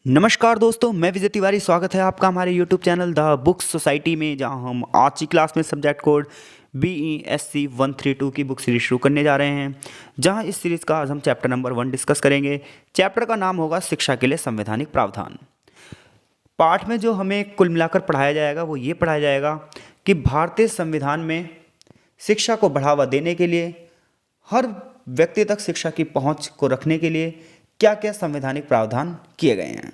नमस्कार दोस्तों, मैं विजय तिवारी। स्वागत है आपका हमारे YouTube channel the book society में, जहां हम आज की क्लास में सब्जेक्ट कोड BESC 132 की बुक सीरीज शुरू करने जा रहे हैं। जहां इस सीरीज़ का आज हम चैप्टर नंबर 1 डिस्कस करेंगे। चैप्टर का नाम होगा शिक्षा के लिए संवैधानिक प्रावधान। पाठ में जो हमें कुल मिलाकर पढ़ाया जाएगा वो ये पढ़ाया जाएगा कि भारतीय संविधान में शिक्षा को बढ़ावा देने के लिए, हर व्यक्ति तक शिक्षा की पहुंच को रखने के लिए क्या क्या संवैधानिक प्रावधान किए गए हैं।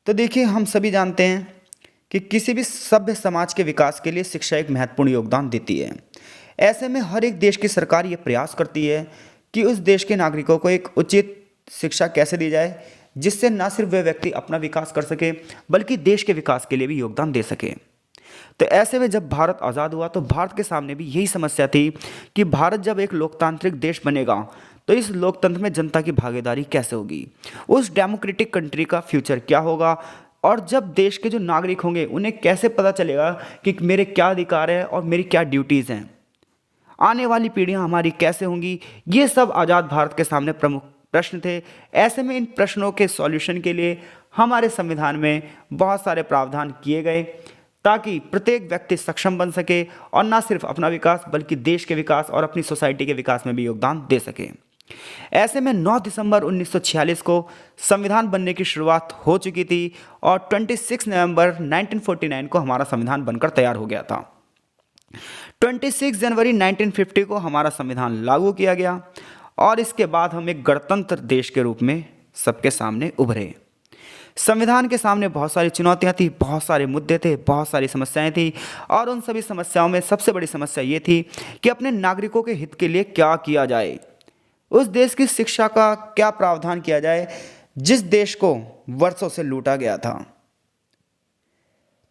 तो देखिए, हम सभी जानते हैं कि किसी भी सभ्य समाज के विकास के लिए शिक्षा एक महत्वपूर्ण योगदान देती है। ऐसे में हर एक देश की सरकार ये प्रयास करती है कि उस देश के नागरिकों को एक उचित शिक्षा कैसे दी जाए, जिससे न सिर्फ वह व्यक्ति अपना विकास कर सके बल्कि देश के विकास के लिए भी योगदान दे सके। तो ऐसे में जब भारत आज़ाद हुआ तो भारत के सामने भी यही समस्या थी कि भारत जब एक लोकतांत्रिक देश बनेगा तो इस लोकतंत्र में जनता की भागीदारी कैसे होगी, उस डेमोक्रेटिक कंट्री का फ्यूचर क्या होगा, और जब देश के जो नागरिक होंगे उन्हें कैसे पता चलेगा कि मेरे क्या अधिकार हैं और मेरी क्या ड्यूटीज़ हैं, आने वाली पीढ़ियां हमारी कैसे होंगी। ये सब आज़ाद भारत के सामने प्रमुख प्रश्न थे। ऐसे में इन प्रश्नों के सॉल्यूशन के लिए हमारे संविधान में बहुत सारे प्रावधान किए गए ताकि प्रत्येक व्यक्ति सक्षम बन सके और न सिर्फ अपना विकास बल्कि देश के विकास और अपनी सोसाइटी के विकास में भी योगदान दे सके। ऐसे में 9 दिसंबर 1946 को संविधान बनने की शुरुआत हो चुकी थी और 26 नवंबर 1949 को हमारा संविधान बनकर तैयार हो गया था। 26 जनवरी 1950 को हमारा संविधान लागू किया गया और इसके बाद हम एक गणतंत्र देश के रूप में सबके सामने उभरे। संविधान के सामने बहुत सारी चुनौतियां थी, बहुत सारे मुद्दे थे, बहुत सारी समस्याएं थी, और उन सभी समस्याओं में सबसे बड़ी समस्या ये थी कि अपने नागरिकों के हित के लिए क्या किया जाए, उस देश की शिक्षा का क्या प्रावधान किया जाए जिस देश को वर्षों से लूटा गया था।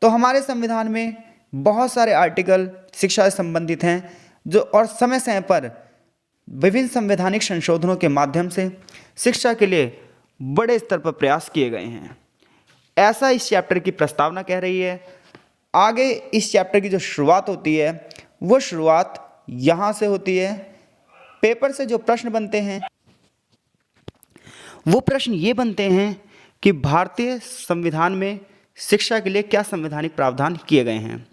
तो हमारे संविधान में बहुत सारे आर्टिकल शिक्षा से संबंधित हैं जो और समय समय पर विभिन्न संवैधानिक संशोधनों के माध्यम से शिक्षा के लिए बड़े स्तर पर प्रयास किए गए हैं। ऐसा इस चैप्टर की प्रस्तावना कह रही है। आगे इस चैप्टर की जो शुरुआत होती है वो शुरुआत यहाँ से होती है। पेपर से जो प्रश्न बनते हैं वो प्रश्न ये बनते हैं कि भारतीय संविधान में शिक्षा के लिए क्या संवैधानिक प्रावधान किए गए हैं।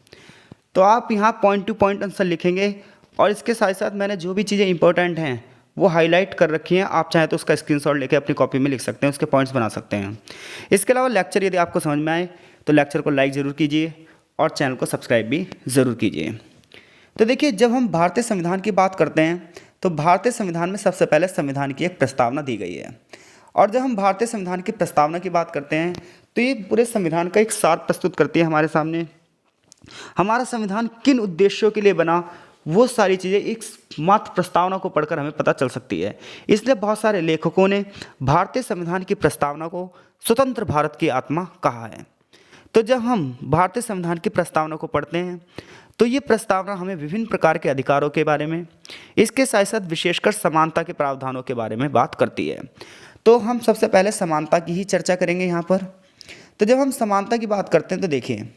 तो आप यहाँ पॉइंट टू पॉइंट आंसर लिखेंगे और इसके साथ साथ मैंने जो भी चीज़ें इंपॉर्टेंट हैं वो हाईलाइट कर रखी हैं। आप चाहें तो उसका स्क्रीनशॉट लेके अपनी कॉपी में लिख सकते हैं, उसके पॉइंट्स बना सकते हैं। इसके अलावा लेक्चर यदि आपको समझ में आए तो लेक्चर को लाइक ज़रूर कीजिए और चैनल को सब्सक्राइब भी ज़रूर कीजिए। तो देखिए, जब हम भारतीय संविधान की बात करते हैं तो भारतीय संविधान में सबसे पहले संविधान की एक प्रस्तावना दी गई है। और जब हम भारतीय संविधान की प्रस्तावना की बात करते हैं तो ये पूरे संविधान का एक सार प्रस्तुत करती है हमारे सामने। हमारा संविधान किन उद्देश्यों के लिए बना, वो सारी चीज़ें एक मात्र प्रस्तावना को पढ़कर हमें पता चल सकती है। इसलिए बहुत सारे लेखकों ने भारतीय संविधान की प्रस्तावना को स्वतंत्र भारत की आत्मा कहा है। तो जब हम भारतीय संविधान की प्रस्तावना को पढ़ते हैं तो ये प्रस्तावना हमें विभिन्न प्रकार के अधिकारों के बारे में, इसके साथ साथ विशेषकर समानता के प्रावधानों के बारे में बात करती है। तो हम सबसे पहले समानता की ही चर्चा करेंगे यहाँ पर। तो जब हम समानता की बात करते हैं तो देखिए,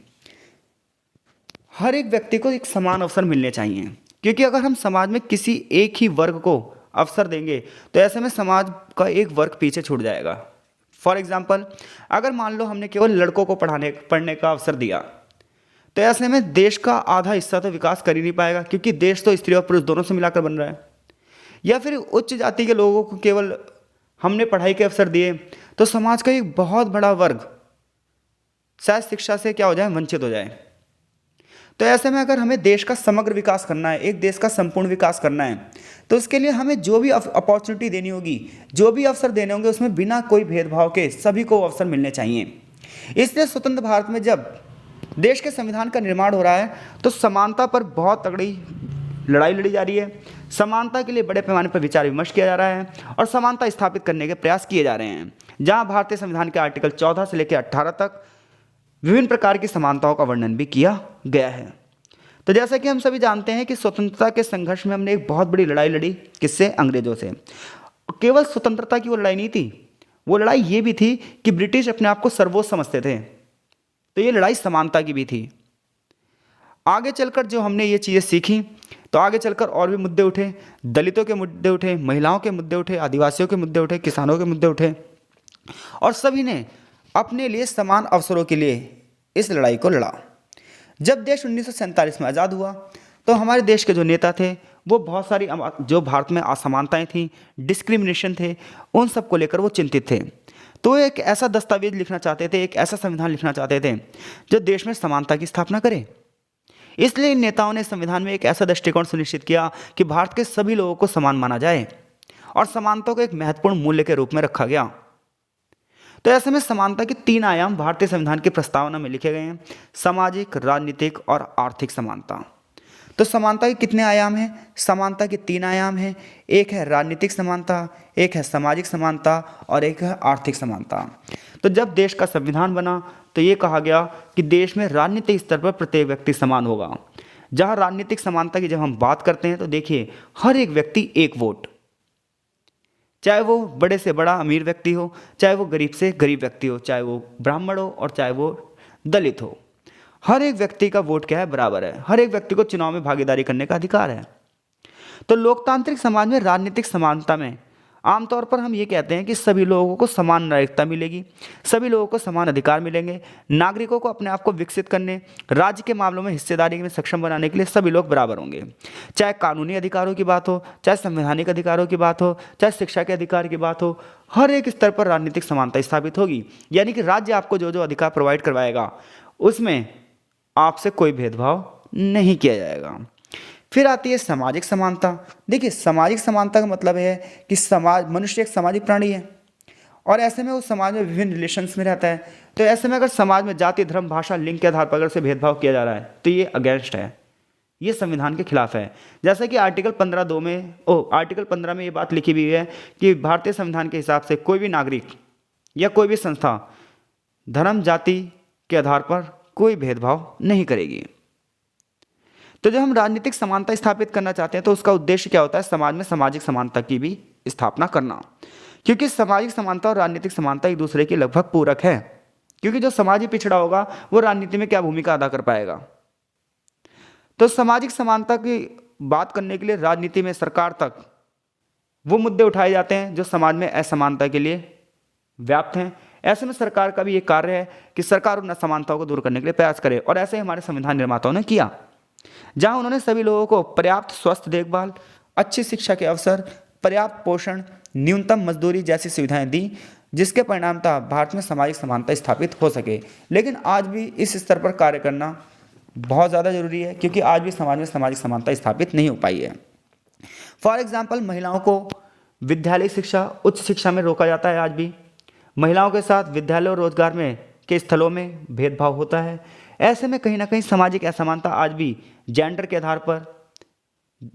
हर एक व्यक्ति को एक समान अवसर मिलने चाहिए, क्योंकि अगर हम समाज में किसी एक ही वर्ग को अवसर देंगे तो ऐसे में समाज का एक वर्ग पीछे छूट जाएगा। फॉर एग्जाम्पल, अगर मान लो हमने केवल लड़कों को पढ़ने का अवसर दिया तो ऐसे में देश का आधा हिस्सा तो विकास कर ही नहीं पाएगा, क्योंकि देश तो स्त्री और पुरुष दोनों से मिलाकर बन रहा है। या फिर उच्च जाति के लोगों को केवल हमने पढ़ाई के अवसर दिए तो समाज का एक बहुत बड़ा वर्ग शायद शिक्षा से क्या हो जाए, वंचित हो जाए। तो ऐसे में अगर हमें देश का समग्र विकास करना है, एक देश का संपूर्ण विकास करना है, तो उसके लिए हमें जो भी अपॉर्चुनिटी देनी होगी, जो भी अवसर देने होंगे, उसमें बिना कोई भेदभाव के सभी को अवसर मिलने चाहिए। इसलिए स्वतंत्र भारत में जब देश के संविधान का निर्माण हो रहा है तो समानता पर बहुत तगड़ी लड़ाई लड़ी जा रही है। समानता के लिए बड़े पैमाने पर विचार विमर्श किया जा रहा है और समानता स्थापित करने के प्रयास किए जा रहे हैं। जहां भारतीय संविधान के आर्टिकल 14 से लेकर 18 तक विभिन्न प्रकार की समानताओं का वर्णन भी किया गया है। तो जैसा कि हम सभी जानते हैं कि स्वतंत्रता के संघर्ष में हमने एक बहुत बड़ी लड़ाई लड़ी, किससे? अंग्रेजों से। केवल स्वतंत्रता की वो लड़ाई नहीं थी, वो लड़ाई ये भी थी कि ब्रिटिश अपने आप को सर्वोच्च समझते थे, तो ये लड़ाई समानता की भी थी। आगे चलकर जो हमने ये चीज़ें सीखी तो आगे चलकर और भी मुद्दे उठे, दलितों के मुद्दे उठे, महिलाओं के मुद्दे उठे, आदिवासियों के मुद्दे उठे, किसानों के मुद्दे उठे। और सभी ने अपने लिए समान अवसरों के लिए इस लड़ाई को लड़ा। जब देश 1947 में आज़ाद हुआ तो हमारे देश के जो नेता थे वो बहुत सारी जो भारत में असमानताएं थी, डिस्क्रिमिनेशन थे, उन सब को लेकर वो चिंतित थे। तो वो एक ऐसा दस्तावेज लिखना चाहते थे, एक ऐसा संविधान लिखना चाहते थे जो देश में समानता की स्थापना करे। इसलिए इन नेताओं ने संविधान में एक ऐसा दृष्टिकोण सुनिश्चित किया कि भारत के सभी लोगों को समान माना जाए और समानता को एक महत्वपूर्ण मूल्य के रूप में रखा गया। तो ऐसे में समानता के 3 आयाम भारतीय संविधान की प्रस्तावना में लिखे गए हैं: सामाजिक, राजनीतिक और आर्थिक समानता। तो समानता के कितने आयाम हैं? समानता के 3 आयाम हैं। एक है राजनीतिक समानता, एक है सामाजिक समानता और एक है आर्थिक समानता। तो जब देश का संविधान बना तो ये कहा गया कि देश में राजनीतिक स्तर पर प्रत्येक व्यक्ति समान होगा। जहाँ राजनीतिक समानता की जब हम बात करते हैं तो देखिए, हर एक व्यक्ति एक वोट, चाहे वो बड़े से बड़ा अमीर व्यक्ति हो, चाहे वो गरीब से गरीब व्यक्ति हो, चाहे वो ब्राह्मण हो और चाहे वो दलित हो, हर एक व्यक्ति का वोट क्या है? बराबर है। हर एक व्यक्ति को चुनाव में भागीदारी करने का अधिकार है। तो लोकतांत्रिक समाज में राजनीतिक समानता में आमतौर पर हम ये कहते हैं कि सभी लोगों को समान नागरिकता मिलेगी, सभी लोगों को समान अधिकार मिलेंगे, नागरिकों को अपने आप को विकसित करने, राज्य के मामलों में हिस्सेदारी में सक्षम बनाने के लिए सभी लोग बराबर होंगे। चाहे कानूनी अधिकारों की बात हो, चाहे संवैधानिक अधिकारों की बात हो, चाहे शिक्षा के अधिकार की बात हो, हर एक स्तर पर राजनीतिक समानता स्थापित होगी। यानी कि राज्य आपको जो जो अधिकार प्रोवाइड करवाएगा उसमें आपसे कोई भेदभाव नहीं किया जाएगा। फिर आती है सामाजिक समानता। देखिए, सामाजिक समानता का मतलब है कि मनुष्य एक सामाजिक प्राणी है और ऐसे में उस समाज में विभिन्न रिलेशंस में रहता है। तो ऐसे में अगर समाज में जाति, धर्म, भाषा, लिंग के आधार पर अगर से भेदभाव किया जा रहा है तो ये अगेंस्ट है, ये संविधान के खिलाफ है। जैसा कि आर्टिकल 15 में ये बात लिखी हुई है कि भारतीय संविधान के हिसाब से कोई भी नागरिक या कोई भी संस्था धर्म, जाति के आधार पर कोई भेदभाव नहीं करेगी। तो जब हम राजनीतिक समानता स्थापित करना चाहते हैं तो उसका उद्देश्य क्या होता है? समाज में सामाजिक समानता की भी स्थापना करना, क्योंकि सामाजिक समानता और राजनीतिक समानता एक दूसरे के लगभग पूरक है। क्योंकि जो समाज ही पिछड़ा होगा वो राजनीति में क्या भूमिका अदा कर पाएगा? तो सामाजिक समानता की बात करने के लिए राजनीति में सरकार तक वो मुद्दे उठाए जाते हैं जो समाज में असमानता के लिए व्याप्त हैं। ऐसे में सरकार का भी ये कार्य है कि सरकार उन असमानताओं को दूर करने के लिए प्रयास करे, और ऐसे ही हमारे संविधान निर्माताओं ने किया, जहां उन्होंने सभी लोगों को पर्याप्त स्वास्थ्य देखभाल, अच्छी शिक्षा के अवसर, पर्याप्त पोषण, न्यूनतम मजदूरी जैसी सुविधाएं दी, जिसके परिणामतः भारत में सामाजिक समानता स्थापित हो सके। लेकिन आज भी इस स्तर पर कार्य करना बहुत ज़्यादा जरूरी है, क्योंकि आज भी समाज में सामाजिक समानता स्थापित नहीं हो पाई है। फॉर एग्जाम्पल, महिलाओं को विद्यालय शिक्षा, उच्च शिक्षा में रोका जाता है। आज भी महिलाओं के साथ विद्यालय और रोजगार में के स्थलों में भेदभाव होता है। ऐसे में कहीं ना कहीं सामाजिक असमानता आज भी जेंडर के आधार पर,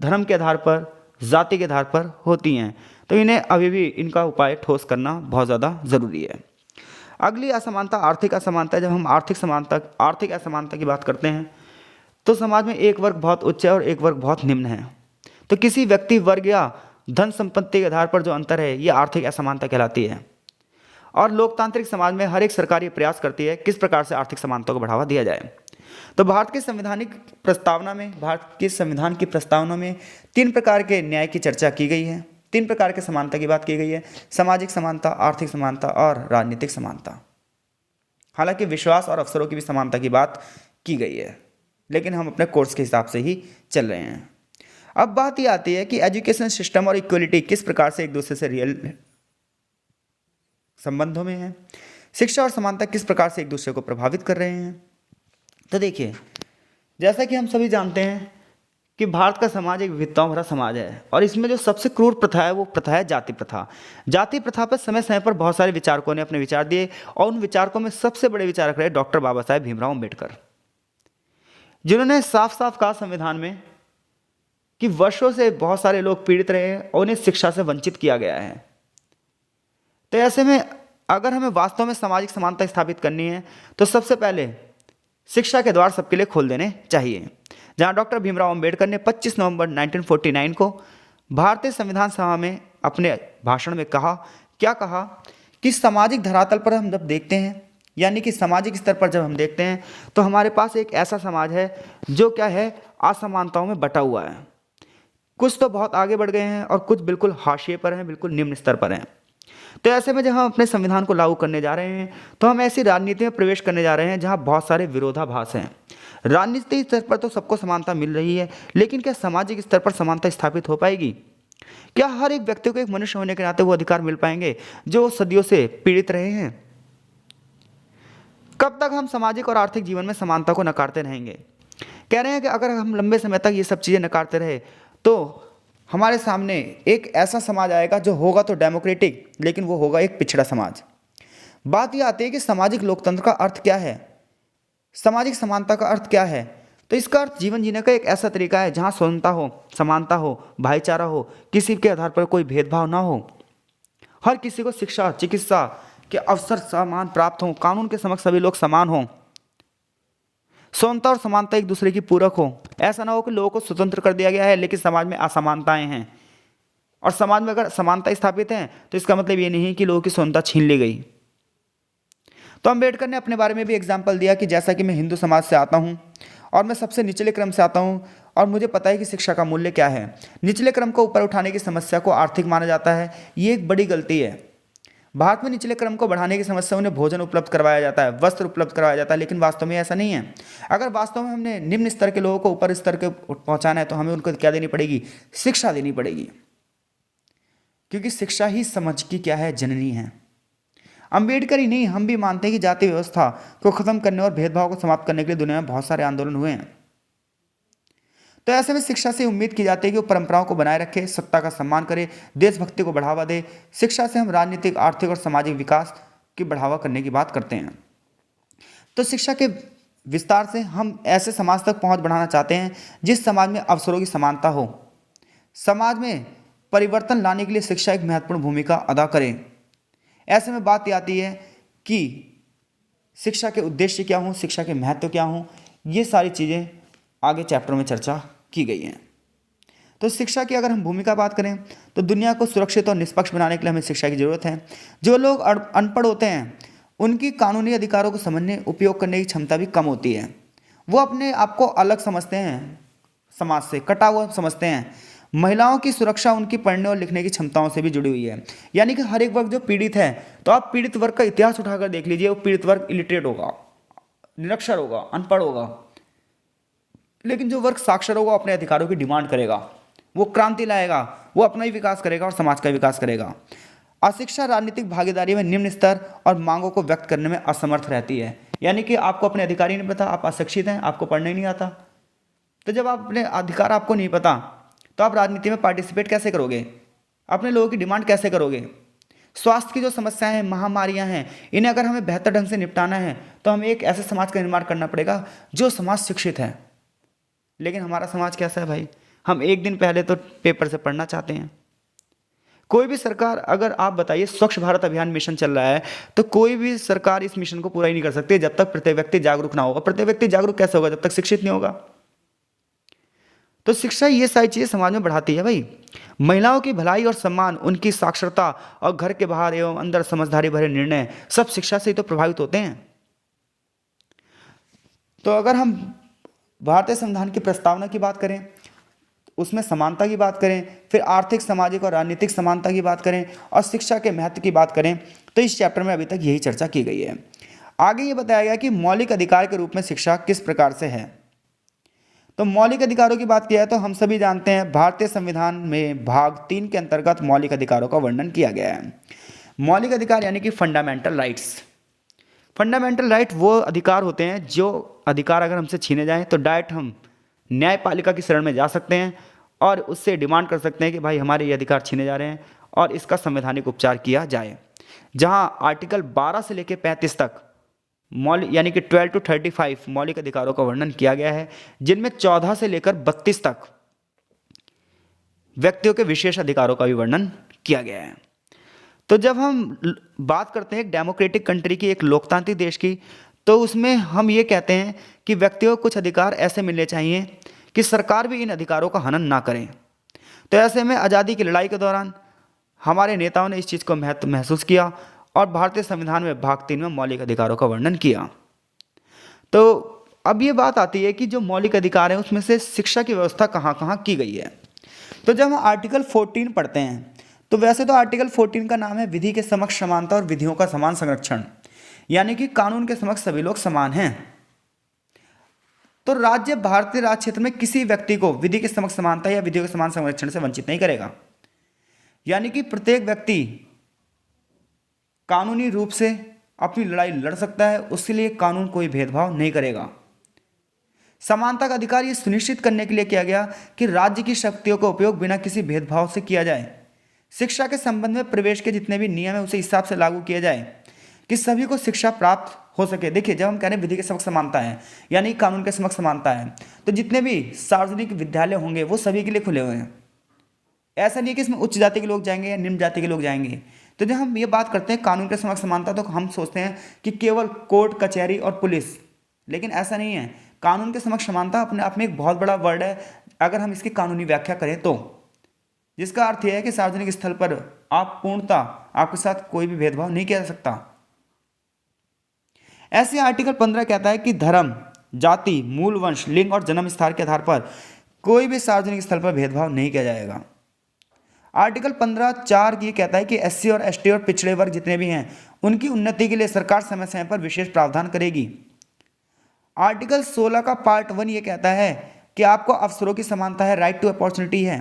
धर्म के आधार पर, जाति के आधार पर होती हैं। तो इन्हें अभी भी इनका उपाय ठोस करना बहुत ज़्यादा ज़रूरी है। अगली असमानता आर्थिक असमानता है। जब हम आर्थिक असमानता की बात करते हैं तो समाज में एक वर्ग बहुत उच्च है और एक वर्ग बहुत निम्न है। तो किसी व्यक्ति, वर्ग या धन संपत्ति के आधार पर जो अंतर है ये आर्थिक असमानता कहलाती है। और लोकतांत्रिक समाज में हर एक सरकार ये प्रयास करती है किस प्रकार से आर्थिक समानता को बढ़ावा दिया जाए। तो भारत के संविधान की प्रस्तावना में 3 प्रकार के न्याय की चर्चा की गई है। 3 प्रकार के समानता की बात की गई है: सामाजिक समानता, आर्थिक समानता और राजनीतिक समानता। हालांकि विश्वास और अवसरों की भी समानता की बात की गई है, लेकिन हम अपने कोर्स के हिसाब से ही चल रहे हैं। अब बात ये आती है कि एजुकेशन सिस्टम और इक्वलिटी किस प्रकार से एक दूसरे से रियल संबंधों में है। शिक्षा और समानता किस प्रकार से एक दूसरे को प्रभावित कर रहे हैं। तो देखिए, जैसा कि हम सभी जानते हैं कि भारत का समाज एक विविधताओं भरा समाज है, और इसमें जो सबसे क्रूर प्रथा है वो प्रथा है जाति प्रथा। जाति प्रथा पर समय समय पर बहुत सारे विचारकों ने अपने विचार दिए, और उन विचारकों में सबसे बड़े विचारक रहे डॉक्टर बाबा साहेब भीमराव अम्बेडकर, जिन्होंने साफ साफ कहा संविधान में कि वर्षों से बहुत सारे लोग पीड़ित रहे हैं और उन्हें शिक्षा से वंचित किया गया है। तो ऐसे में अगर हमें वास्तव में सामाजिक समानता स्थापित करनी है तो सबसे पहले शिक्षा के द्वार सबके लिए खोल देने चाहिए। जहां डॉक्टर भीमराव अंबेडकर ने 25 नवंबर 1949 को भारतीय संविधान सभा में अपने भाषण में कहा कि सामाजिक धरातल पर हम जब देखते हैं, यानी कि सामाजिक स्तर पर जब हम देखते हैं, तो हमारे पास एक ऐसा समाज है जो क्या है, असमानताओं में बटा हुआ है। कुछ तो बहुत आगे बढ़ गए हैं और कुछ बिल्कुल हाशिए पर हैं, बिल्कुल निम्न स्तर पर हैं। तो ऐसे में जब हम अपने संविधान को लागू करने जा रहे हैं तो हम ऐसी राजनीति में प्रवेश करने जा रहे हैं जहां बहुत सारे विरोधाभास हैं। राजनीतिक स्तर पर तो सबको समानता मिल रही है, लेकिन क्या सामाजिक स्तर पर समानता स्थापित हो पाएगी? क्या हर एक व्यक्ति को एक मनुष्य होने के नाते वो अधिकार मिल पाएंगे जो सदियों से पीड़ित रहे हैं? कब तक हम सामाजिक और आर्थिक जीवन में समानता को नकारते रहेंगे? कह रहे हैं कि अगर हम लंबे समय तक ये सब चीज़ें नकारते रहे तो हमारे सामने एक ऐसा समाज आएगा जो होगा तो डेमोक्रेटिक, लेकिन वो होगा एक पिछड़ा समाज। बात यह आती है कि सामाजिक लोकतंत्र का अर्थ क्या है, सामाजिक समानता का अर्थ क्या है? तो इसका अर्थ जीवन जीने का एक ऐसा तरीका है जहाँ स्वतंत्रता हो, समानता हो, भाईचारा हो, किसी के आधार पर कोई भेदभाव ना हो, हर किसी को शिक्षा चिकित्सा के अवसर समान प्राप्त हों, कानून के समक्ष सभी लोग समान हों, स्वतंत्रता और समानता एक दूसरे की पूरक हो। ऐसा ना हो कि लोगों को स्वतंत्र कर दिया गया है लेकिन समाज में असमानताएं हैं, और समाज में अगर समानता स्थापित है तो इसका मतलब ये नहीं कि लोगों की स्वतंत्रता छीन ली गई। तो अम्बेडकर ने अपने बारे में भी एग्जाम्पल दिया कि जैसा कि मैं हिंदू समाज से आता हूँ और मैं सबसे निचले क्रम से आता हूँ और मुझे पता है कि शिक्षा का मूल्य क्या है। निचले क्रम को ऊपर उठाने की समस्या को आर्थिक माना जाता है, ये एक बड़ी गलती है। भारत में निचले क्रम को बढ़ाने की समस्या उन्हें भोजन उपलब्ध करवाया जाता है, वस्त्र उपलब्ध करवाया जाता है, लेकिन वास्तव में ऐसा नहीं है। अगर वास्तव में हमने निम्न स्तर के लोगों को ऊपर स्तर के पहुंचाना है तो हमें उनको क्या देनी पड़ेगी? शिक्षा देनी पड़ेगी, क्योंकि शिक्षा ही समझ की क्या है, जननी है। अम्बेडकर ही नहीं, हम भी मानते हैं कि जाति व्यवस्था को खत्म करने और भेदभाव को समाप्त करने के लिए दुनिया में बहुत सारे आंदोलन हुए हैं। तो ऐसे में शिक्षा से उम्मीद की जाती है कि वो परंपराओं को बनाए रखे, सत्ता का सम्मान करे, देशभक्ति को बढ़ावा दे। शिक्षा से हम राजनीतिक, आर्थिक और सामाजिक विकास की बढ़ावा करने की बात करते हैं। तो शिक्षा के विस्तार से हम ऐसे समाज तक पहुंच बढ़ाना चाहते हैं जिस समाज में अवसरों की समानता हो। समाज में परिवर्तन लाने के लिए शिक्षा एक महत्वपूर्ण भूमिका अदा करे। ऐसे में बात ये आती है कि शिक्षा के उद्देश्य क्या हों, शिक्षा के महत्व क्या हों, ये सारी चीज़ें आगे चैप्टर में चर्चा की गई हैं। तो शिक्षा की अगर हम भूमिका बात करें तो दुनिया को सुरक्षित और निष्पक्ष बनाने के लिए हमें शिक्षा की ज़रूरत है। जो लोग अनपढ़ होते हैं उनकी कानूनी अधिकारों को समझने, उपयोग करने की क्षमता भी कम होती है। वो अपने आप को अलग समझते हैं, समाज से कटा हुआ समझते हैं। महिलाओं की सुरक्षा उनकी पढ़ने और लिखने की क्षमताओं से भी जुड़ी हुई है। यानी कि हर एक वर्ग जो पीड़ित है, तो आप पीड़ित वर्ग का इतिहास उठाकर देख लीजिए, वो पीड़ित वर्ग इलिटरेट होगा, निरक्षर होगा, अनपढ़ होगा, लेकिन जो वर्ग साक्षर होगा अपने अधिकारों की डिमांड करेगा, वो क्रांति लाएगा, वो अपना ही विकास करेगा और समाज का विकास करेगा। अशिक्षा राजनीतिक भागीदारी में निम्न स्तर और मांगों को व्यक्त करने में असमर्थ रहती है। यानी कि आपको अपने अधिकार ही नहीं पता, आप अशिक्षित हैं, आपको पढ़ना ही नहीं आता। तो जब आप अपने अधिकार आपको नहीं पता तो आप राजनीति में पार्टिसिपेट कैसे करोगे? अपने लोगों की डिमांड कैसे करोगे? स्वास्थ्य की जो समस्याएं हैं, महामारियां हैं, इन्हें अगर हमें बेहतर ढंग से निपटाना है तो हमें एक ऐसे समाज का निर्माण करना पड़ेगा जो समाज शिक्षित है। लेकिन हमारा समाज कैसा है भाई? हम एक दिन पहले तो पेपर से पढ़ना चाहते हैं। कोई भी सरकार, अगर आप बताइए स्वच्छ भारत अभियान मिशन चल रहा है तो कोई भी सरकार इस मिशन को पूरा ही नहीं कर सकती जब तक प्रत्येक व्यक्ति जागरूक ना होगा। प्रत्येक व्यक्ति जागरूक कैसे होगा? जब तक शिक्षित नहीं होगा। तो शिक्षा ये सारी चीज़ें समाज में बढ़ाती है भाई। महिलाओं की भलाई और सम्मान, उनकी साक्षरता और घर के बाहर एवं अंदर समझदारी भरे निर्णय सब शिक्षा से ही तो प्रभावित होते हैं। तो अगर हम भारतीय संविधान की प्रस्तावना की बात करें, उसमें समानता की बात करें, फिर आर्थिक, सामाजिक और राजनीतिक समानता की बात करें और शिक्षा के महत्व की बात करें, तो इस चैप्टर में अभी तक यही चर्चा की गई है। आगे ये बताया गया कि मौलिक अधिकार के रूप में शिक्षा किस प्रकार से है। तो मौलिक अधिकारों की बात किया है तो हम सभी जानते हैं भारतीय संविधान में भाग 3 के अंतर्गत मौलिक अधिकारों का वर्णन किया गया है। मौलिक अधिकार यानी कि फंडामेंटल राइट्स। फंडामेंटल राइट वो अधिकार होते हैं जो अधिकार अगर हमसे छीने जाएं तो डायरेक्ट हम न्यायपालिका की शरण में जा सकते हैं और उससे डिमांड कर सकते हैं कि भाई हमारे ये अधिकार छीने जा रहे हैं और इसका संवैधानिक उपचार किया जाए। जहाँ आर्टिकल 12 से लेकर 35 तक मौलिक यानी कि 12 to 35 मौलिक अधिकारों का वर्णन किया गया है, जिनमें 14 से लेकर 32 तक व्यक्तियों के विशेष अधिकारों का भी वर्णन किया गया है। तो जब हम बात करते हैं एक डेमोक्रेटिक कंट्री की, एक लोकतांत्रिक देश की, तो उसमें हम ये कहते हैं कि व्यक्तियों को कुछ अधिकार ऐसे मिलने चाहिए कि सरकार भी इन अधिकारों का हनन ना करे। तो ऐसे में आज़ादी की लड़ाई के दौरान हमारे नेताओं ने इस चीज़ को महत्व महसूस किया और भारतीय संविधान में भाग 3 में मौलिक अधिकारों का वर्णन किया। तो अब ये बात आती है कि जो मौलिक अधिकार हैं उसमें से शिक्षा की व्यवस्था कहाँ कहाँ की गई है। तो जब हम आर्टिकल 14 पढ़ते हैं तो वैसे तो आर्टिकल 14 का नाम है विधि के समक्ष समानता और विधियों का समान संरक्षण, यानी कि कानून के समक्ष सभी लोग समान हैं। तो राज्य भारतीय राज्य क्षेत्र में किसी व्यक्ति को विधि के समक्ष समानता या विधियों के समान संरक्षण से वंचित नहीं करेगा, यानी कि प्रत्येक व्यक्ति कानूनी रूप से अपनी लड़ाई लड़ सकता है, उसके लिए कानून कोई भेदभाव नहीं करेगा। समानता का अधिकार ये सुनिश्चित करने के लिए किया गया कि राज्य की शक्तियों का उपयोग बिना किसी भेदभाव से किया जाए। शिक्षा के संबंध में प्रवेश के जितने भी नियम है उसे हिसाब से लागू किया जाए कि सभी को शिक्षा प्राप्त हो सके। देखिए, जब हम कह रहे हैं विधि के समक्ष समानता है यानी कानून के समक्ष समानता है, तो जितने भी सार्वजनिक विद्यालय होंगे वो सभी के लिए खुले हुए हैं। ऐसा नहीं है कि इसमें उच्च जाति के लोग जाएंगे या निम्न जाति के लोग जाएंगे। तो जब हम ये बात करते हैं कानून के समक्ष समानता, तो हम सोचते हैं कि केवल कोर्ट कचहरी और पुलिस, लेकिन ऐसा नहीं है। कानून के समक्ष समानता अपने आप में एक बहुत बड़ा वर्ड है अगर हम इसकी कानूनी व्याख्या करें तो, जिसका अर्थ यह है कि सार्वजनिक स्थल पर आप पूर्णता आपके साथ कोई भी भेदभाव नहीं किया जा सकता। ऐसे आर्टिकल 15 कहता है कि धर्म, जाति, मूल वंश, लिंग और जन्म स्थान के आधार पर कोई भी सार्वजनिक स्थल पर भेदभाव नहीं किया जाएगा। आर्टिकल 15(4) ये कहता है कि एससी और एसटी और पिछड़े वर्ग जितने भी हैं उनकी उन्नति के लिए सरकार समय समय पर विशेष प्रावधान करेगी। आर्टिकल 16 का पार्ट 1 ये कहता है कि आपको अवसरों की समानता है, राइट टू अपॉर्चुनिटी है।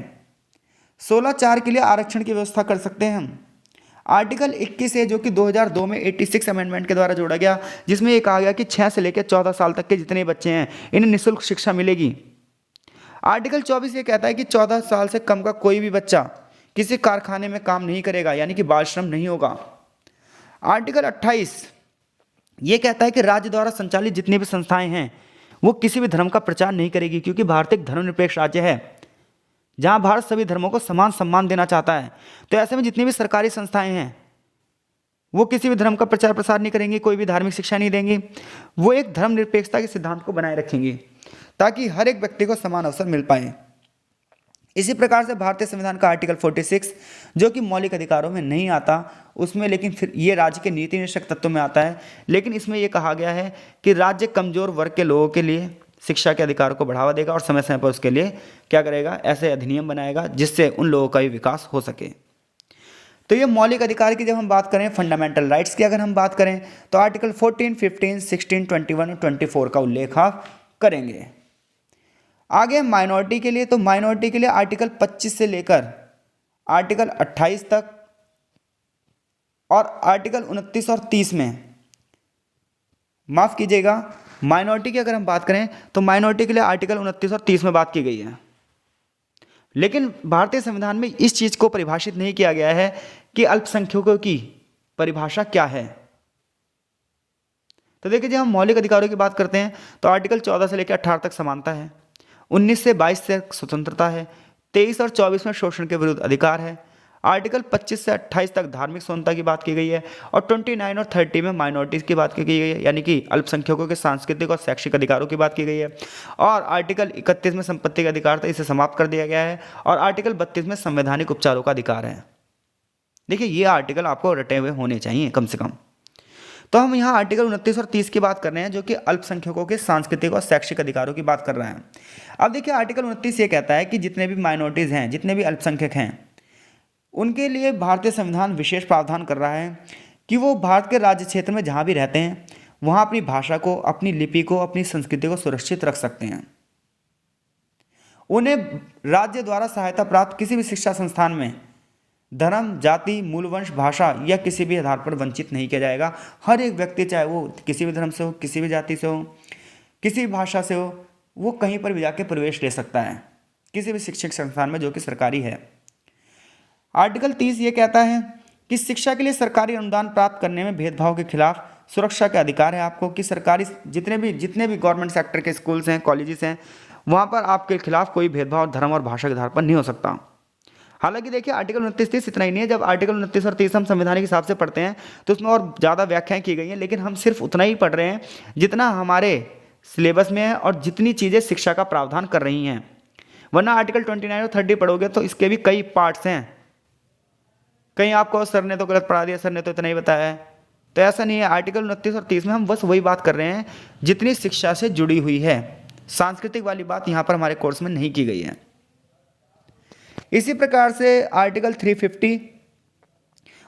16(4) के लिए आरक्षण की व्यवस्था कर सकते हैं हम। आर्टिकल 21 है जो कि 2002 में 86 अमेंडमेंट के द्वारा जोड़ा गया, जिसमें ये कहा गया कि 6 से लेकर 14 साल तक के जितने बच्चे हैं इन्हें निःशुल्क शिक्षा मिलेगी। आर्टिकल 24 ये कहता है कि 14 साल से कम का कोई भी बच्चा किसी कारखाने में काम नहीं करेगा, यानी कि बाल श्रम नहीं होगा। आर्टिकल 28 ये कहता है कि राज्य द्वारा संचालित जितनी भी संस्थाएं हैं वो किसी भी धर्म का प्रचार नहीं करेगी, क्योंकि भारत एक धर्मनिरपेक्ष राज्य है जहां भारत सभी धर्मों को समान सम्मान देना चाहता है। तो ऐसे में जितनी भी सरकारी संस्थाएं हैं वो किसी भी धर्म का प्रचार प्रसार नहीं करेंगी, कोई भी धार्मिक शिक्षा नहीं देंगी। वो एक धर्मनिरपेक्षता के सिद्धांत को बनाए रखेंगी ताकि हर एक व्यक्ति को समान अवसर मिल पाए। इसी प्रकार से भारतीय संविधान का आर्टिकल 46 जो कि मौलिक अधिकारों में नहीं आता उसमें, लेकिन फिर ये राज्य के नीति निषेधक तत्व में आता है, लेकिन इसमें यह कहा गया है कि राज्य कमजोर वर्ग के लोगों के लिए शिक्षा के अधिकार को बढ़ावा देगा और समय समय पर उसके लिए क्या करेगा, ऐसे अधिनियम बनाएगा जिससे उन लोगों का भी विकास हो सके। तो ये मौलिक अधिकार की जब हम बात करें, फंडामेंटल राइट्स की अगर हम बात करें, तो आर्टिकल 14, 15, 16, 21 और 24 का उल्लेख आप करेंगे। आगे माइनॉरिटी के लिए, तो माइनॉरिटी के लिए आर्टिकल 25 से लेकर आर्टिकल 28 तक और आर्टिकल 29 और 30 में, माफ कीजिएगा, माइनॉरिटी की अगर हम बात करें तो माइनॉरिटी के लिए आर्टिकल 29 और 30 में बात की गई है, लेकिन भारतीय संविधान में इस चीज को परिभाषित नहीं किया गया है कि अल्पसंख्यकों की परिभाषा क्या है। तो देखिए, जब हम मौलिक अधिकारों की बात करते हैं तो आर्टिकल 14 से लेकर 18 तक समानता है, 19 से 22 से स्वतंत्रता है, 23 और 24 में शोषण के विरुद्ध अधिकार है, आर्टिकल 25 से 28 तक धार्मिक समानता की बात की गई है और 29 और 30 में माइनॉरिटीज़ की बात की गई है, यानी कि अल्पसंख्यकों के सांस्कृतिक और शैक्षिक अधिकारों की बात की गई है। और आर्टिकल 31 में संपत्ति का अधिकार था, इसे समाप्त कर दिया गया है। और आर्टिकल 32 में संवैधानिक उपचारों का अधिकार है। देखिए, ये आर्टिकल आपको रटे हुए होने चाहिए कम से कम। तो हम यहाँ आर्टिकल 29 और 30 की बात कर रहे हैं जो कि अल्पसंख्यकों के सांस्कृतिक और शैक्षिक अधिकारों की बात कर रहे हैं। अब देखिए, आर्टिकल 29 ये कहता है कि जितने भी माइनॉरिटीज़ हैं, जितने भी अल्पसंख्यक हैं, उनके लिए भारतीय संविधान विशेष प्रावधान कर रहा है कि वो भारत के राज्य क्षेत्र में जहाँ भी रहते हैं वहाँ अपनी भाषा को, अपनी लिपि को, अपनी संस्कृति को सुरक्षित रख सकते हैं। उन्हें राज्य द्वारा सहायता प्राप्त किसी भी शिक्षा संस्थान में धर्म, जाति, मूलवंश, भाषा या किसी भी आधार पर वंचित नहीं किया जाएगा। हर एक व्यक्ति, चाहे वो किसी भी धर्म से हो, किसी भी जाति से हो, किसी भी भाषा से हो, वो कहीं पर भी जाके प्रवेश ले सकता है किसी भी शिक्षक संस्थान में जो कि सरकारी है। आर्टिकल 30 ये कहता है कि शिक्षा के लिए सरकारी अनुदान प्राप्त करने में भेदभाव के खिलाफ सुरक्षा का अधिकार है आपको, कि सरकारी जितने भी गवर्नमेंट सेक्टर के स्कूल्स हैं, कॉलेजेस हैं, वहाँ पर आपके खिलाफ कोई भेदभाव धर्म और भाषा के आधार पर नहीं हो सकता। हालांकि देखिए, आर्टिकल 29-30 इतना ही नहीं है। जब आर्टिकल 29 और 30 हम संवैधानिक हिसाब से पढ़ते हैं तो उसमें और ज़्यादा व्याख्याएं की गई हैं, लेकिन हम सिर्फ उतना ही पढ़ रहे हैं जितना हमारे सिलेबस में है और जितनी चीज़ें शिक्षा का प्रावधान कर रही हैं। वरना आर्टिकल 29 और 30 पढ़ोगे तो इसके भी कई पार्ट्स हैं। कहीं आपको सर ने तो गलत पढ़ा दिया, सर ने तो इतना ही बताया है, तो ऐसा नहीं है। आर्टिकल 29 और 30 में हम बस वही बात कर रहे हैं जितनी शिक्षा से जुड़ी हुई है। सांस्कृतिक वाली बात यहाँ पर हमारे कोर्स में नहीं की गई है। इसी प्रकार से आर्टिकल 350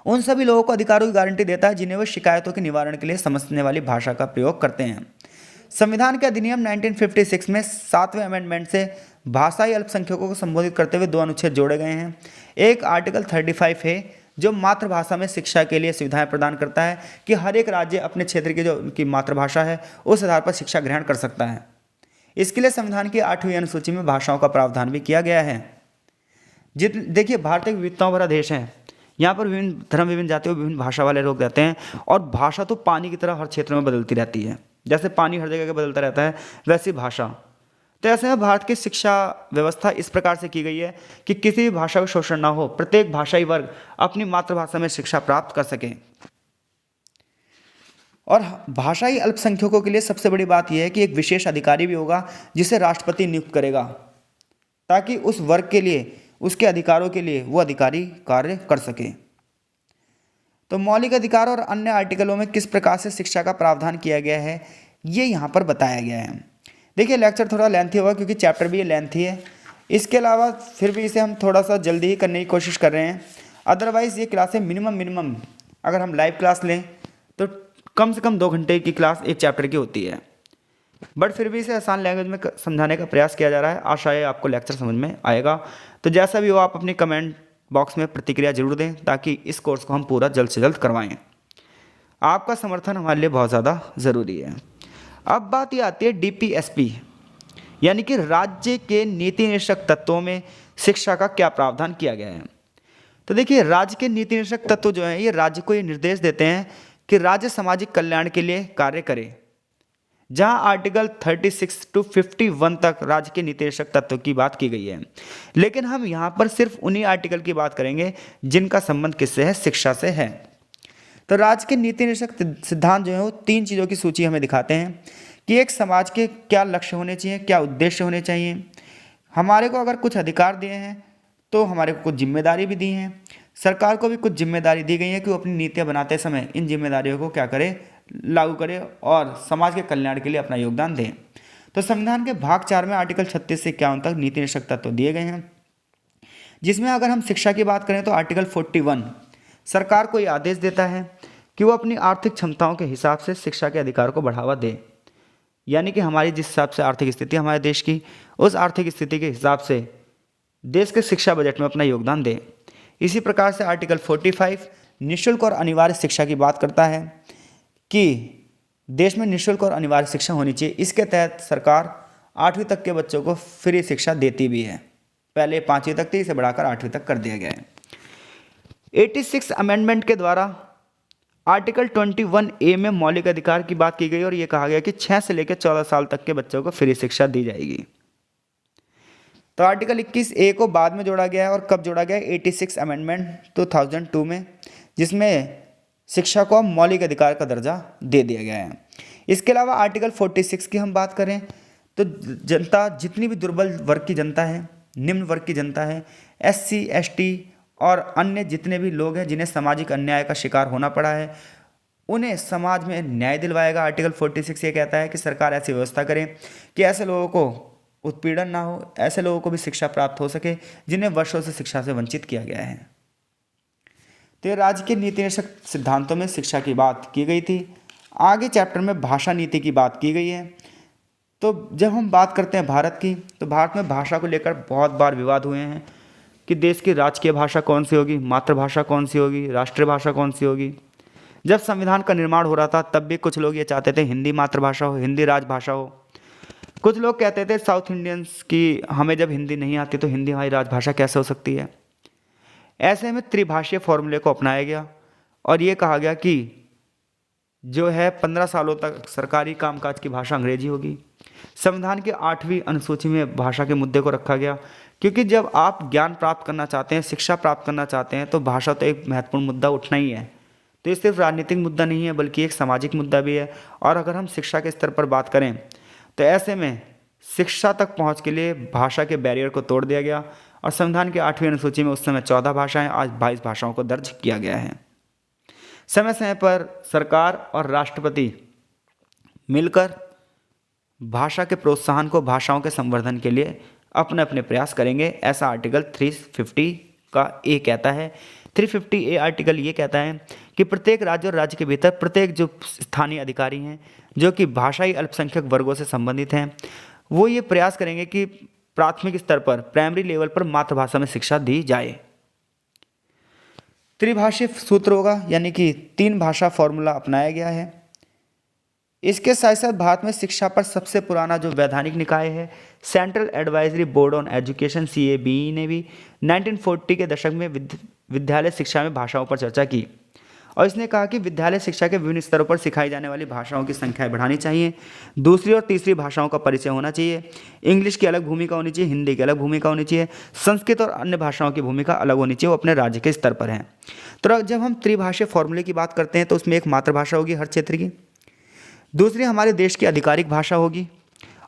उन सभी लोगों को अधिकारों की गारंटी देता है जिन्हें वे शिकायतों के निवारण के लिए समझने वाली भाषा का प्रयोग करते हैं। संविधान के अधिनियम 1956 में 7वें अमेंडमेंट से भाषाई अल्पसंख्यकों को संबोधित करते हुए 2 अनुच्छेद जोड़े गए हैं। एक आर्टिकल 35 है जो मातृभाषा में शिक्षा के लिए सुविधाएं प्रदान करता है कि हर एक राज्य अपने क्षेत्र की जो उनकी मातृभाषा है उस आधार पर शिक्षा ग्रहण कर सकता है। इसके लिए संविधान की 8वीं अनुसूची में भाषाओं का प्रावधान भी किया गया है। देखिए, भारत एक विविधताओं भरा देश है। यहाँ पर विभिन्न धर्म, विभिन्न जातियों, विभिन्न भाषा वाले लोग रहते हैं और भाषा तो पानी की तरह हर क्षेत्र में बदलती रहती है। जैसे पानी हर जगह बदलता रहता है वैसी भाषा। तो ऐसे में भारत की शिक्षा व्यवस्था इस प्रकार से की गई है कि किसी भी भाषा का शोषण ना हो, प्रत्येक भाषाई वर्ग अपनी मातृभाषा में शिक्षा प्राप्त कर सके। और भाषाई अल्पसंख्यकों के लिए सबसे बड़ी बात यह है कि एक विशेष अधिकारी भी होगा जिसे राष्ट्रपति नियुक्त करेगा, ताकि उस वर्ग के लिए, उसके अधिकारों के लिए वो अधिकारी कार्य कर सके। तो मौलिक अधिकार और अन्य आर्टिकलों में किस प्रकार से शिक्षा का प्रावधान किया गया है ये यहाँ पर बताया गया है। देखिए, लेक्चर थोड़ा लेंथी होगा क्योंकि चैप्टर भी ये लेंथी है। इसके अलावा फिर भी इसे हम थोड़ा सा जल्दी ही करने की कोशिश कर रहे हैं। अदरवाइज़ ये क्लासें मिनिमम अगर हम लाइव क्लास लें तो कम से कम 2 घंटे की क्लास एक चैप्टर की होती है। बट फिर भी इसे आसान लैंग्वेज में समझाने का प्रयास किया जा रहा है। आशा है आपको लेक्चर समझ में आएगा। तो जैसा भी हो, आप अपनी कमेंट बॉक्स में प्रतिक्रिया जरूर दें ताकि इस कोर्स को हम पूरा जल्द से जल्द करवाएं। आपका समर्थन हमारे लिए बहुत ज़्यादा ज़रूरी है। अब बात ये आती है DPSP, यानी कि राज्य के नीति निर्देशक तत्वों में शिक्षा का क्या प्रावधान किया गया है। तो देखिए, राज्य के नीति निर्देशक तत्व जो हैं ये राज्य को ये निर्देश देते हैं कि राज्य सामाजिक कल्याण के लिए कार्य करे। जहां आर्टिकल 36 to 51 तक राज्य के नीति निर्देशक तत्व की बात की गई है, लेकिन हम यहां पर सिर्फ उन्हीं आर्टिकल की बात करेंगे जिनका संबंध किससे है, शिक्षा से है। तो राज्य के नीति निर्देशक सिद्धांत जो है वो 3 चीज़ों की सूची हमें दिखाते हैं कि एक समाज के क्या लक्ष्य होने चाहिए, क्या उद्देश्य होने चाहिए। हमारे को अगर कुछ अधिकार दिए हैं तो हमारे को कुछ जिम्मेदारी भी दी हैं। सरकार को भी कुछ जिम्मेदारी दी गई है कि वो अपनी नीतियाँ बनाते समय इन जिम्मेदारियों को क्या करे, लागू करे और समाज के कल्याण के लिए अपना योगदान दें। तो संविधान के भाग 4 में आर्टिकल 36 से 51 तक नीति निर्देशक तत्व दिए गए हैं, जिसमें अगर हम शिक्षा की बात करें तो आर्टिकल 41 सरकार को ये आदेश देता है कि वो अपनी आर्थिक क्षमताओं के हिसाब से शिक्षा के अधिकार को बढ़ावा दे। यानी कि हमारी जिस हिसाब से आर्थिक स्थिति हमारे देश की, उस आर्थिक स्थिति के हिसाब से देश के शिक्षा बजट में अपना योगदान दे। इसी प्रकार से आर्टिकल 45 निःशुल्क और अनिवार्य शिक्षा की बात करता है कि देश में निःशुल्क और अनिवार्य शिक्षा होनी चाहिए। इसके तहत सरकार 8वीं तक के बच्चों को फ्री शिक्षा देती भी है। पहले 5वीं तक थी, इसे बढ़ाकर 8वीं तक कर दिया गया है। 86 अमेंडमेंट के द्वारा आर्टिकल 21A में मौलिक अधिकार की बात की गई और ये कहा गया कि 6 से लेकर 14 साल तक के बच्चों को फ्री शिक्षा दी जाएगी। तो आर्टिकल 21A को बाद में जोड़ा गया है और कब जोड़ा गया है, 86 अमेंडमेंट 2002 में, जिसमें शिक्षा को मौलिक अधिकार का दर्जा दे दिया गया है। इसके अलावा आर्टिकल 46 की हम बात करें तो जनता, जितनी भी दुर्बल वर्ग की जनता है, निम्न वर्ग की जनता है, SC ST और अन्य जितने भी लोग हैं जिन्हें सामाजिक अन्याय का शिकार होना पड़ा है, उन्हें समाज में न्याय दिलवाएगा। आर्टिकल 46 ये कहता है कि सरकार ऐसी व्यवस्था करे कि ऐसे लोगों को उत्पीड़न ना हो, ऐसे लोगों को भी शिक्षा प्राप्त हो सके जिन्हें वर्षों से शिक्षा से वंचित किया गया है। तो ये राज्य के नीति निर्देशक सिद्धांतों में शिक्षा की बात की गई थी। आगे चैप्टर में भाषा नीति की बात की गई है। तो जब हम बात करते हैं भारत की, तो भारत में भाषा को लेकर बहुत बार विवाद हुए हैं कि देश की राजकीय भाषा कौन सी होगी, मातृभाषा कौन सी होगी, राष्ट्रीय भाषा कौन सी होगी। जब संविधान का निर्माण हो रहा था तब भी कुछ लोग ये चाहते थे हिंदी मातृभाषा हो, हिंदी राजभाषा हो। कुछ लोग कहते थे साउथ इंडियंस की, हमें जब हिंदी नहीं आती तो हिंदी हमारी राजभाषा कैसे हो सकती है। ऐसे में त्रिभाषीय फॉर्मूले को अपनाया गया और ये कहा गया कि जो है 15 सालों तक सरकारी कामकाज की भाषा अंग्रेजी होगी। संविधान की 8वीं अनुसूची में भाषा के मुद्दे को रखा गया, क्योंकि जब आप ज्ञान प्राप्त करना चाहते हैं, शिक्षा प्राप्त करना चाहते हैं, तो भाषा तो एक महत्वपूर्ण मुद्दा उठना ही है। तो ये सिर्फ राजनीतिक मुद्दा नहीं है बल्कि एक सामाजिक मुद्दा भी है। और अगर हम शिक्षा के स्तर पर बात करें तो ऐसे में शिक्षा तक पहुंच के लिए भाषा के बैरियर को तोड़ दिया गया और संविधान की 8वीं अनुसूची में उस समय 14 भाषाएं, आज 22 भाषाओं को दर्ज किया गया है। समय समय पर सरकार और राष्ट्रपति मिलकर भाषा के प्रोत्साहन को, भाषाओं के संवर्धन के लिए अपने अपने प्रयास करेंगे। ऐसा आर्टिकल 350 का ए कहता है 350A आर्टिकल ये कहता है कि प्रत्येक राज्य और राज्य के भीतर प्रत्येक जो स्थानीय अधिकारी हैं जो कि भाषाई अल्पसंख्यक वर्गों से संबंधित हैं, वो ये प्रयास करेंगे कि प्राथमिक स्तर पर, प्राइमरी लेवल पर मातृभाषा में शिक्षा दी जाए। त्रिभाषी सूत्र होगा, यानी कि 3 भाषा फॉर्मूला अपनाया गया है। इसके साथ साथ भारत में शिक्षा पर सबसे पुराना जो वैधानिक निकाय है, central advisory board on education CABE ने भी 1940 के दशक में विद्यालय शिक्षा में भाषाओं पर चर्चा की और इसने कहा कि विद्यालय शिक्षा के विभिन्न स्तरों पर सिखाई जाने वाली भाषाओं की संख्या बढ़ानी चाहिए, दूसरी और तीसरी भाषाओं का परिचय होना चाहिए, इंग्लिश की अलग भूमिका होनी चाहिए, हिंदी की अलग भूमिका होनी चाहिए, संस्कृत और अन्य भाषाओं की भूमिका अलग होनी चाहिए, वो अपने राज्य के स्तर पर हैं। तो जब हम त्रिभाषीय फॉर्मूले की बात करते हैं तो उसमें एक मातृभाषा होगी हर क्षेत्र की, दूसरी हमारे देश की आधिकारिक भाषा होगी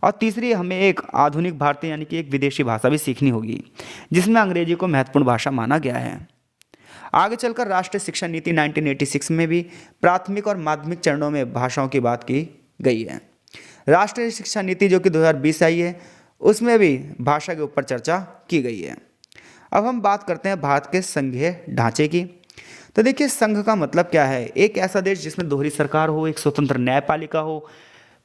और तीसरी हमें एक आधुनिक भारतीय यानी कि एक विदेशी भाषा भी सीखनी होगी, जिसमें अंग्रेजी को महत्वपूर्ण भाषा माना गया है। आगे चलकर राष्ट्रीय शिक्षा नीति 1986 में भी प्राथमिक और माध्यमिक चरणों में भाषाओं की बात की गई है। राष्ट्रीय शिक्षा नीति जो कि 2020 आई है, उसमें भी भाषा के ऊपर चर्चा की गई है। अब हम बात करते हैं भारत के संघीय ढांचे की। तो देखिए, संघ का मतलब क्या है? एक ऐसा देश जिसमें दोहरी सरकार हो, एक स्वतंत्र न्यायपालिका हो,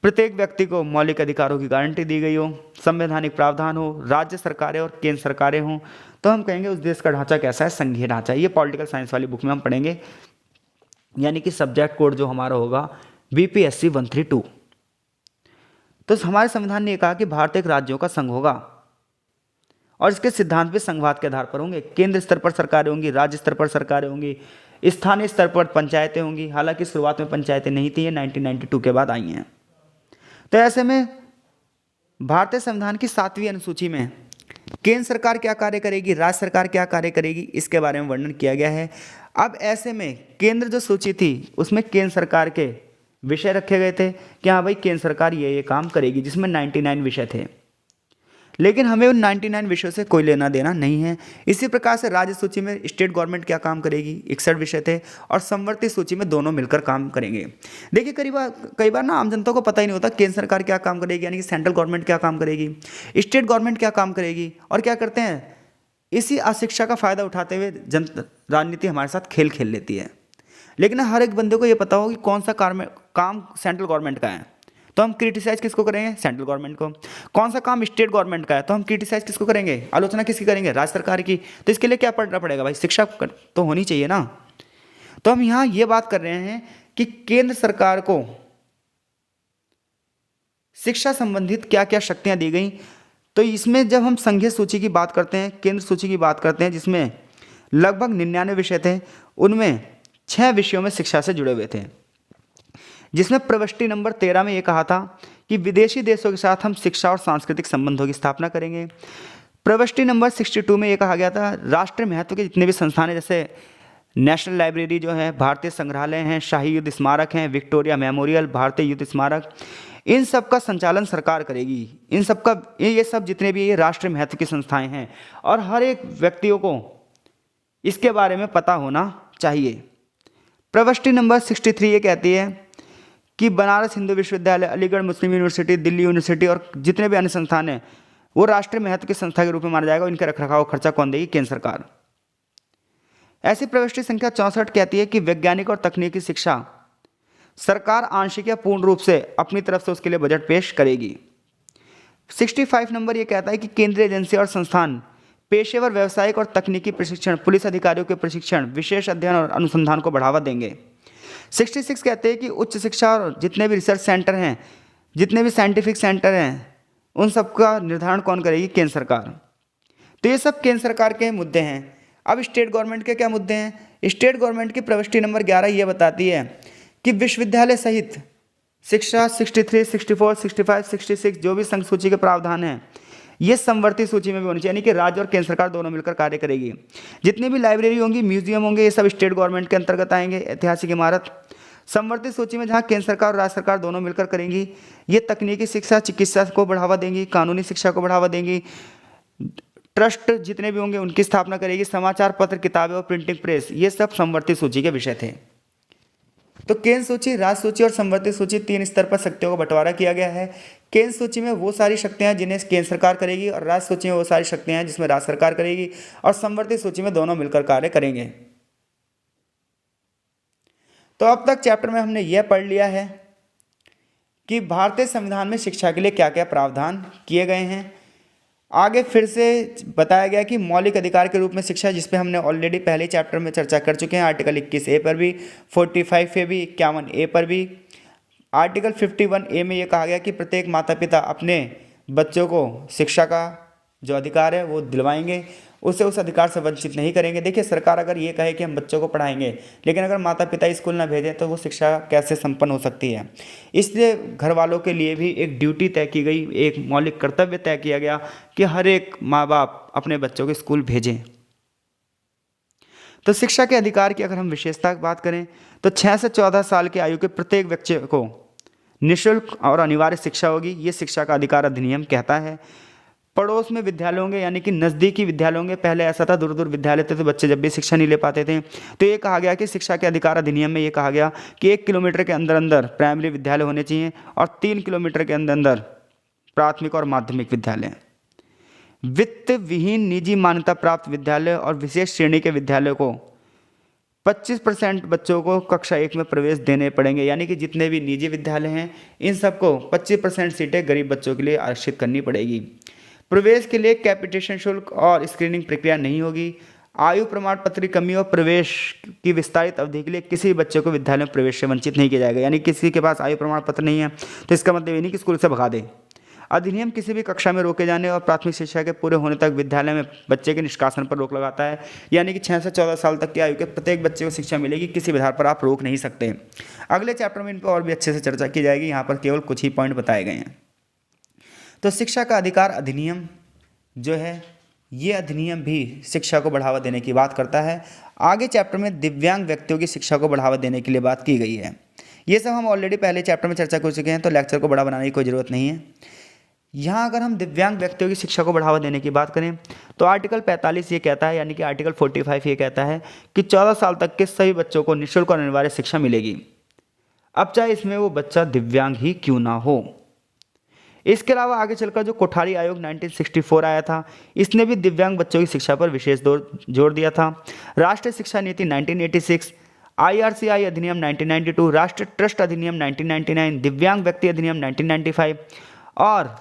प्रत्येक व्यक्ति को मौलिक अधिकारों की गारंटी दी गई हो, संवैधानिक प्रावधान हो, राज्य सरकारें और केंद्र सरकारें हों, तो हम कहेंगे उस देश का ढांचा कैसा है? संघीय ढांचा। ये पॉलिटिकल साइंस वाली बुक में हम पढ़ेंगे, यानी कि सब्जेक्ट कोड जो हमारा होगा BPSC 132। तो हमारे संविधान ने कहा कि भारत एक राज्यों का संघ होगा और इसके सिद्धांत भी संघवाद के आधार पर होंगे। केंद्र स्तर पर सरकारें होंगी, राज्य स्तर पर सरकारें होंगी, स्थानीय स्तर पर पंचायतें होंगी। हालांकि शुरुआत में पंचायतें नहीं थी, ये 1992 के बाद आई हैं। तो ऐसे में भारतीय संविधान की 7वीं अनुसूची में केंद्र सरकार क्या कार्य करेगी, राज्य सरकार क्या कार्य करेगी, इसके बारे में वर्णन किया गया है। अब ऐसे में केंद्र जो सूची थी उसमें केंद्र सरकार के विषय रखे गए थे कि हाँ भाई केंद्र सरकार ये काम करेगी, जिसमें 99 विषय थे, लेकिन हमें उन 99 विषयों से कोई लेना देना नहीं है। इसी प्रकार से राज्य सूची में स्टेट गवर्नमेंट क्या काम करेगी, 61 विषय थे, और संवर्ती सूची में दोनों मिलकर काम करेंगे। देखिए, कई बार ना आम जनता को पता ही नहीं होता केंद्र सरकार क्या काम करेगी, यानी कि सेंट्रल गवर्नमेंट क्या काम करेगी, स्टेट गवर्नमेंट क्या काम करेगी, और क्या करते हैं, इसी अशिक्षा का फायदा उठाते हुए राजनीति हमारे साथ खेल खेल लेती है। लेकिन हर एक बंदे को ये पता हो कि कौन सा काम सेंट्रल गवर्नमेंट का है, तो हम क्रिटिसाइज किसको करेंगे? सेंट्रल गवर्नमेंट को। कौन सा काम स्टेट गवर्नमेंट का है, तो हम क्रिटिसाइज किसको करेंगे? आलोचना किसकी करेंगे? राज्य सरकार की। तो इसके लिए क्या पढ़ना पड़ेगा भाई? शिक्षा तो होनी चाहिए ना। तो हम यहाँ ये बात कर रहे हैं कि केंद्र सरकार को शिक्षा संबंधित क्या क्या शक्तियां दी गई। तो इसमें जब हम संघीय सूची की बात करते हैं, केंद्र सूची की बात करते हैं, जिसमें लगभग 99 विषय थे, उनमें 6 विषयों में शिक्षा से जुड़े हुए थे, जिसमें प्रविष्टि नंबर 13 में ये कहा था कि विदेशी देशों के साथ हम शिक्षा और सांस्कृतिक संबंधों की स्थापना करेंगे। प्रविष्टि नंबर 62 में ये कहा गया था राष्ट्रीय महत्व के जितने भी संस्थान हैं, जैसे नेशनल लाइब्रेरी जो है, भारतीय संग्रहालय हैं, शाही युद्ध स्मारक हैं, विक्टोरिया मेमोरियल, भारतीय युद्ध स्मारक, इन सब का संचालन सरकार करेगी। इन सब का ये सब जितने भी ये राष्ट्रीय महत्व की संस्थाएं हैं और हर एक व्यक्तियों को इसके बारे में पता होना चाहिए। प्रविष्टि नंबर 63 ये कहती है कि बनारस हिंदू विश्वविद्यालय, अलीगढ़ मुस्लिम यूनिवर्सिटी, दिल्ली यूनिवर्सिटी और जितने भी अन्य संस्थान हैं वो राष्ट्रीय महत्व की संस्था के रूप में माना जाएगा। इनके रखरखाव खर्चा कौन देगी? केंद्र सरकार। ऐसी प्रविष्टि संख्या 64 कहती है कि वैज्ञानिक और तकनीकी शिक्षा सरकार आंशिक या पूर्ण रूप से अपनी तरफ से उसके लिए बजट पेश करेगी। 65 नंबर ये कहता है कि केंद्रीय एजेंसी और संस्थान पेशेवर व्यावसायिक और तकनीकी प्रशिक्षण, पुलिस अधिकारियों के प्रशिक्षण, विशेष अध्ययन और अनुसंधान को बढ़ावा देंगे। 66 कहते हैं कि उच्च शिक्षा और जितने भी रिसर्च सेंटर हैं, जितने भी साइंटिफिक सेंटर हैं, उन सब का निर्धारण कौन करेगी? केंद्र सरकार। तो ये सब केंद्र सरकार के मुद्दे हैं। अब स्टेट गवर्नमेंट के क्या मुद्दे हैं? स्टेट गवर्नमेंट की प्रविष्टि नंबर 11 ये बताती है कि विश्वविद्यालय सहित शिक्षा 63, 64, 65, 66 जो भी संघ सूची के प्रावधान हैं, ये समवर्ती सूची में भी होनी चाहिए, यानी कि राज्य और केंद्र सरकार दोनों मिलकर कार्य करेगी। जितनी भी लाइब्रेरी होंगी, म्यूजियम होंगे, ये सब स्टेट गवर्नमेंट के अंतर्गत आएंगे। ऐतिहासिक इमारत समवर्ती सूची में जहाँ केंद्र सरकार और राज्य सरकार दोनों मिलकर करेंगी। ये तकनीकी शिक्षा, चिकित्सा को बढ़ावा देंगी, कानूनी शिक्षा को बढ़ावा देंगी। ट्रस्ट जितने भी होंगे उनकी स्थापना करेगी। समाचार पत्र, किताबें और प्रिंटिंग प्रेस, ये सब समवर्ती सूची के विषय थे। तो केंद्र सूची, राज्य सूची और समवर्ती सूची 3 स्तर पर शक्तियों का बंटवारा किया गया है। केंद्र सूची में वो सारी शक्तियां जिन्हें केंद्र सरकार करेगी और राज्य सूची में वो सारी शक्तियां जिसमें राज्य सरकार करेगी, और समवर्ती सूची में दोनों मिलकर कार्य करेंगे। तो अब तक चैप्टर में हमने यह पढ़ लिया है कि भारतीय संविधान में शिक्षा के लिए क्या क्या प्रावधान किए गए हैं। आगे फिर से बताया गया कि मौलिक अधिकार के रूप में शिक्षा, जिस पे हमने ऑलरेडी पहले चैप्टर में चर्चा कर चुके हैं, आर्टिकल 21A पर भी, 45A भी, 51A पर भी। आर्टिकल 51A में ये कहा गया कि प्रत्येक माता पिता अपने बच्चों को शिक्षा का जो अधिकार है वो दिलवाएंगे, उसे उस अधिकार से वंचित नहीं करेंगे। देखिए, सरकार अगर ये कहे कि हम बच्चों को पढ़ाएंगे, लेकिन अगर माता पिता स्कूल ना भेजें तो वो शिक्षा कैसे संपन्न हो सकती है। इसलिए घर वालों के लिए भी एक ड्यूटी तय की गई, एक मौलिक कर्तव्य तय किया गया कि हर एक माँ बाप अपने बच्चों को स्कूल भेजें। तो शिक्षा के अधिकार की अगर हम विशेषता की बात करें तो 6 से 14 साल की आयु के प्रत्येक बच्चे को निःशुल्क और अनिवार्य शिक्षा होगी, ये शिक्षा का अधिकार अधिनियम कहता है। पड़ोस में विद्यालय होंगे, यानी कि नज़दीकी विद्यालय होंगे। पहले ऐसा था, दूर दूर विद्यालय थे तो बच्चे जब भी शिक्षा नहीं ले पाते थे। तो ये कहा गया कि शिक्षा के अधिकार अधिनियम में ये कहा गया कि 1 किलोमीटर के अंदर अंदर प्राइमरी विद्यालय होने चाहिए और 3 किलोमीटर के अंदर अंदर प्राथमिक और माध्यमिक विद्यालय। वित्त विहीन निजी मान्यता प्राप्त विद्यालय और विशेष श्रेणी के विद्यालय को 25% बच्चों को कक्षा 1 में प्रवेश देने पड़ेंगे, यानी कि जितने भी निजी विद्यालय हैं इन सबको 25% सीटें गरीब बच्चों के लिए आरक्षित करनी पड़ेगी। प्रवेश के लिए कैपिटेशन शुल्क और स्क्रीनिंग प्रक्रिया नहीं होगी। आयु प्रमाण पत्र की कमी और प्रवेश की विस्तारित अवधि के लिए किसी बच्चे को विद्यालय में प्रवेश से वंचित नहीं किया जाएगा, यानी किसी के पास आयु प्रमाण पत्र नहीं है तो इसका मतलब ये नहीं कि स्कूल से भगा दे। अधिनियम किसी भी कक्षा में रोके जाने और प्राथमिक शिक्षा के पूरे होने तक विद्यालय में बच्चे के निष्कासन पर रोक लगाता है, यानी कि 6 से 14 साल तक की आयु के प्रत्येक बच्चे को शिक्षा मिलेगी, किसी भी आधार पर आप रोक नहीं सकते। अगले चैप्टर में इन पर और भी अच्छे से चर्चा की जाएगी, यहाँ पर केवल कुछ ही पॉइंट बताए गए हैं। तो शिक्षा का अधिकार अधिनियम जो है ये अधिनियम भी शिक्षा को बढ़ावा देने की बात करता है। आगे चैप्टर में दिव्यांग व्यक्तियों की शिक्षा को बढ़ावा देने के लिए बात की गई है। ये सब हम ऑलरेडी पहले चैप्टर में चर्चा कर चुके हैं, तो लेक्चर को बड़ा बनाने की कोई ज़रूरत नहीं है। यहाँ अगर हम दिव्यांग व्यक्तियों की शिक्षा को बढ़ावा देने की बात करें तो आर्टिकल 45 ये कहता है, यानी कि आर्टिकल 45 ये कहता है कि 14 साल तक के सभी बच्चों को निःशुल्क और अनिवार्य शिक्षा मिलेगी, अब चाहे इसमें वो बच्चा दिव्यांग ही क्यों ना हो। इसके अलावा आगे चलकर जो कोठारी आयोग 1964 आया था, इसने भी दिव्यांग बच्चों की शिक्षा पर विशेष जोर दिया था। राष्ट्रीय शिक्षा नीति 1986, IRCI अधिनियम 1992, राष्ट्रीय ट्रस्ट अधिनियम 1999, दिव्यांग व्यक्ति अधिनियम 1995 और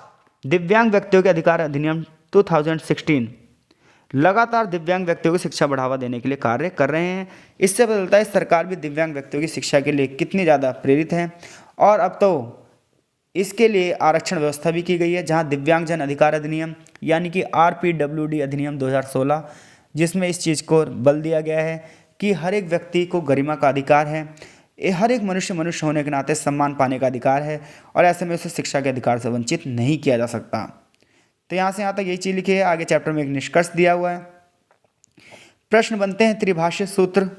दिव्यांग व्यक्तियों के अधिकार अधिनियम 2016 लगातार दिव्यांग व्यक्तियों की शिक्षा बढ़ावा देने के लिए कार्य कर रहे हैं। इससे पता चलता है सरकार भी दिव्यांग व्यक्तियों की शिक्षा के लिए कितनी ज़्यादा प्रेरित है। और अब तो इसके लिए आरक्षण व्यवस्था भी की गई है, जहां दिव्यांगजन अधिकार अधिनियम यानी कि RPWD अधिनियम 2016, जिसमें इस चीज़ को बल दिया गया है कि हर एक व्यक्ति को गरिमा का अधिकार है, हर एक मनुष्य होने के नाते सम्मान पाने का अधिकार है और ऐसे में उसे शिक्षा के अधिकार से वंचित नहीं किया जा सकता। तो यहाँ से यहाँ तक यही चीज़ लिखी है। आगे चैप्टर में एक निष्कर्ष दिया हुआ है। प्रश्न बनते हैं, त्रिभाषीय सूत्र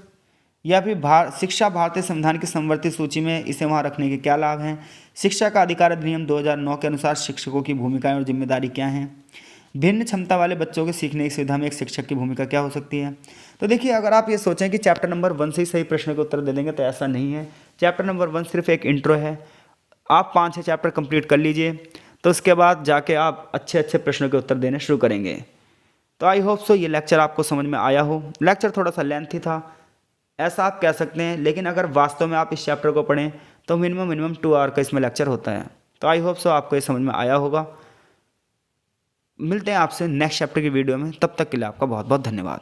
या फिर शिक्षा भारतीय संविधान की समवर्ती सूची में इसे वहाँ रखने के क्या लाभ हैं। शिक्षा का अधिकार अधिनियम 2009 के अनुसार शिक्षकों की भूमिकाएं और जिम्मेदारी क्या हैं। भिन्न क्षमता वाले बच्चों की सीखने की सुविधा में एक शिक्षक की भूमिका क्या हो सकती है। तो देखिए, अगर आप ये सोचें कि चैप्टर नंबर 1 से ही सही प्रश्न के उत्तर दे देंगे तो ऐसा नहीं है। चैप्टर नंबर 1 सिर्फ एक इंट्रो है। आप 5-6 चैप्टर कंप्लीट कर लीजिए, तो उसके बाद जाके आप अच्छे अच्छे प्रश्नों के उत्तर देने शुरू करेंगे। तो आई होप सो ये लेक्चर आपको समझ में आया हो। लेक्चर थोड़ा सा लेंथी था, ऐसा आप कह सकते हैं, लेकिन अगर वास्तव में आप इस चैप्टर को पढ़ें तो मिनिमम 2 आवर का इसमें लेक्चर होता है। तो आई होप सो आपको ये समझ में आया होगा। मिलते हैं आपसे नेक्स्ट चैप्टर की वीडियो में, तब तक के लिए आपका बहुत बहुत धन्यवाद।